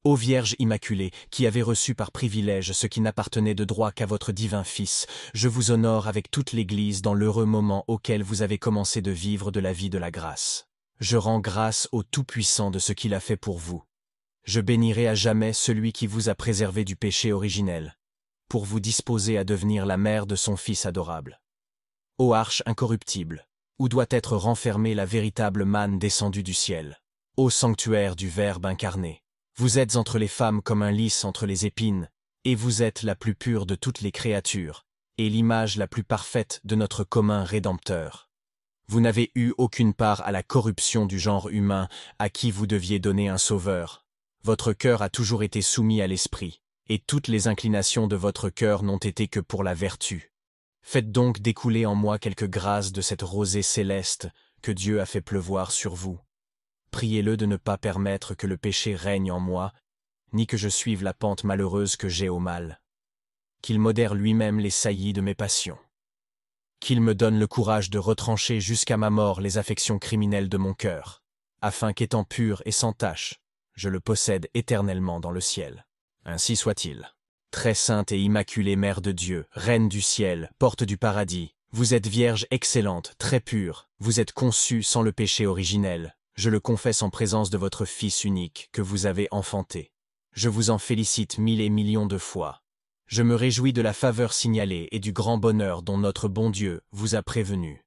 Ô Vierge Immaculée, qui avez reçu par privilège ce qui n'appartenait de droit qu'à votre divin Fils, je vous honore avec toute l'Église dans l'heureux moment auquel vous avez commencé de vivre de la vie de la grâce. Je rends grâce au Tout-Puissant de ce qu'il a fait pour vous. Je bénirai à jamais celui qui vous a préservé du péché originel, pour vous disposer à devenir la mère de son Fils adorable. Ô arche incorruptible, où doit être renfermée la véritable manne descendue du ciel. Ô sanctuaire du Verbe incarné, vous êtes entre les femmes comme un lys entre les épines, et vous êtes la plus pure de toutes les créatures, et l'image la plus parfaite de notre commun Rédempteur. Vous n'avez eu aucune part à la corruption du genre humain à qui vous deviez donner un sauveur. Votre cœur a toujours été soumis à l'esprit, et toutes les inclinations de votre cœur n'ont été que pour la vertu. Faites donc découler en moi quelques grâces de cette rosée céleste que Dieu a fait pleuvoir sur vous. Priez-le de ne pas permettre que le péché règne en moi, ni que je suive la pente malheureuse que j'ai au mal. Qu'il modère lui-même les saillies de mes passions. Qu'il me donne le courage de retrancher jusqu'à ma mort les affections criminelles de mon cœur, afin qu'étant pur et sans tache, je le possède éternellement dans le ciel. Ainsi soit-il. Très sainte et immaculée Mère de Dieu, Reine du ciel, porte du paradis, vous êtes Vierge excellente, très pure, vous êtes conçue sans le péché originel, je le confesse en présence de votre Fils unique que vous avez enfanté. Je vous en félicite 1000 et millions de fois. Je me réjouis de la faveur signalée et du grand bonheur dont notre bon Dieu vous a prévenu.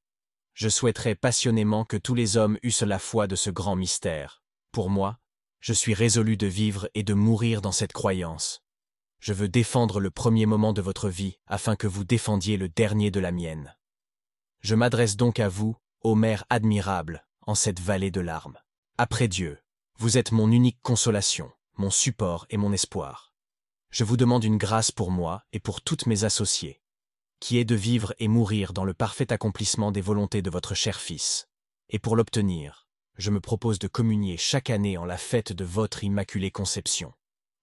Je souhaiterais passionnément que tous les hommes eussent la foi de ce grand mystère. Pour moi, je suis résolu de vivre et de mourir dans cette croyance. Je veux défendre le premier moment de votre vie afin que vous défendiez le dernier de la mienne. Je m'adresse donc à vous, ô Mère admirable, en cette vallée de larmes. Après Dieu, vous êtes mon unique consolation, mon support et mon espoir. Je vous demande une grâce pour moi et pour toutes mes associés, qui est de vivre et mourir dans le parfait accomplissement des volontés de votre cher Fils. Et pour l'obtenir, je me propose de communier chaque année en la fête de votre Immaculée Conception,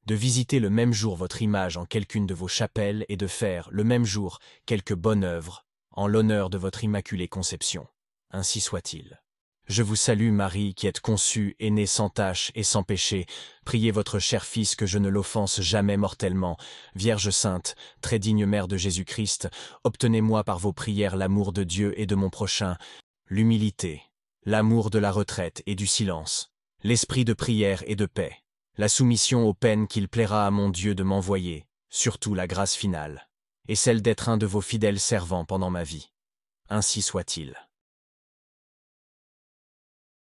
de visiter le même jour votre image en quelqu'une de vos chapelles et de faire, le même jour, quelque bonne œuvre, en l'honneur de votre Immaculée Conception. Ainsi soit-il. Je vous salue Marie, qui êtes conçue et née sans tache et sans péché. Priez votre cher Fils que je ne l'offense jamais mortellement. Vierge sainte, très digne Mère de Jésus-Christ, obtenez-moi par vos prières l'amour de Dieu et de mon prochain, l'humilité, l'amour de la retraite et du silence, l'esprit de prière et de paix, la soumission aux peines qu'il plaira à mon Dieu de m'envoyer, surtout la grâce finale, et celle d'être un de vos fidèles servants pendant ma vie. Ainsi soit-il.